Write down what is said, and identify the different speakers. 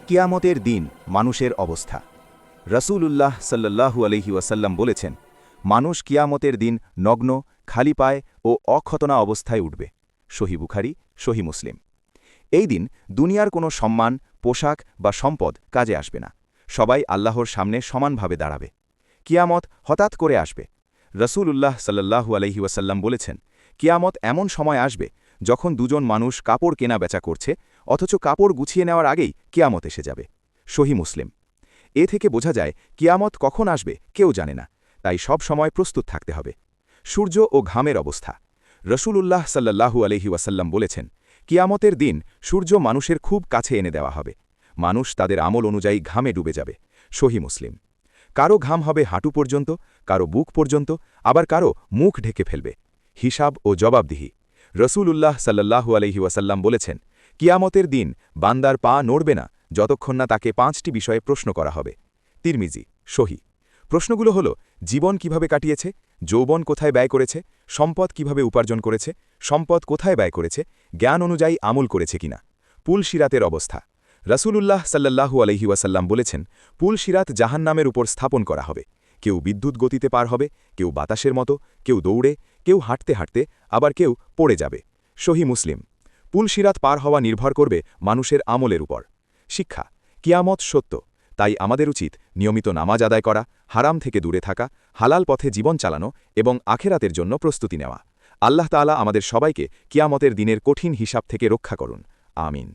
Speaker 1: কিয়ামতের দিন মানুষের অবস্থা। রাসূলুল্লাহ সাল্লাল্লাহু আলাইহি ওয়াসাল্লাম বলেছেন, মানুষ কিয়ামতের দিন নগ্ন, খালি পায়ে ও অক্ষতনা অবস্থায় উঠবে। সহিহ বুখারী, সহিহ মুসলিম। এই দিন দুনিয়ার কোনো সম্মান, পোশাক বা সম্পদ কাজে আসবে না। সবাই আল্লাহর সামনে সমানভাবে দাঁড়াবে। কিয়ামত হঠাৎ করে আসবে। রাসূলুল্লাহ সাল্লাল্লাহু আলাইহি ওয়াসাল্লাম বলেছেন, কিয়ামত এমন সময় আসবে যখন দুজন মানুষ কাপড় কেনা বেচা করছে, অথচ কাপড় গুছিয়ে নেওয়ার আগেই কিয়ামত এসে যাবে। সহিহ মুসলিম। এ থেকে বোঝা যায় কিয়ামত কখন আসবে কেউ জানে না, তাই সব সময় প্রস্তুত থাকতে হবে। সূর্য ও ঘামের অবস্থা। রাসূলুল্লাহ সাল্লাল্লাহু আলাইহি ওয়াসাল্লাম বলেছেন, কিয়ামতের দিন সূর্য মানুষের খুব কাছে এনে দেওয়া হবে। মানুষ তাদের আমল অনুযায়ী ঘামে ডুবে যাবে। সহিহ মুসলিম। কারো ঘাম হবে হাঁটু পর্যন্ত, কারো বুক পর্যন্ত, আবার কারো মুখ ঢেকে ফেলবে। হিসাব ও জবাবদিহি। রাসূলুল্লাহ সাল্লাল্লাহু আলাইহি ওয়াসাল্লাম বলেছেন, কিয়ামতের দিন বান্দার পা নড়বে না যতক্ষণ না তাকে 5টি বিষয়ে প্রশ্ন করা হবে। তিরমিজি, সহিহ। প্রশ্নগুলো হল, জীবন কিভাবে কাটিয়েছে, যৌবন কোথায় ব্যয় করেছে, সম্পদ কিভাবে উপার্জন করেছে, সম্পদ কোথায় ব্যয় করেছে, জ্ঞান অনুযায়ী আমল করেছে কিনা। পুল সিরাতের অবস্থা। রাসূলুল্লাহ সাল্লাল্লাহু আলাইহি ওয়াসাল্লাম বলেছেন, পুল সিরাত জাহান্নামের উপর স্থাপন করা হবে। কেউ বিদ্যুৎ গতিতে পার হবে, কেউ বাতাসের মতো, কেউ দৌড়ে, কেউ হাঁটতে হাঁটতে, আবার কেউ পড়ে যাবে। সহিহ মুসলিম। পুল সিরাত পার হওয়া নির্ভর করবে মানুষের আমলের উপর। শিক্ষা। কিয়ামত সত্য, তাই আমাদের উচিত নিয়মিত নামাজ আদায় করা, হারাম থেকে দূরে থাকা, হালাল পথে জীবন চালানো এবং আখেরাতের জন্য প্রস্তুতি নেওয়া। আল্লাহ তাআলা আমাদের সবাইকে কিয়ামতের দিনের কঠিন হিসাব থেকে রক্ষা করুন। আমিন।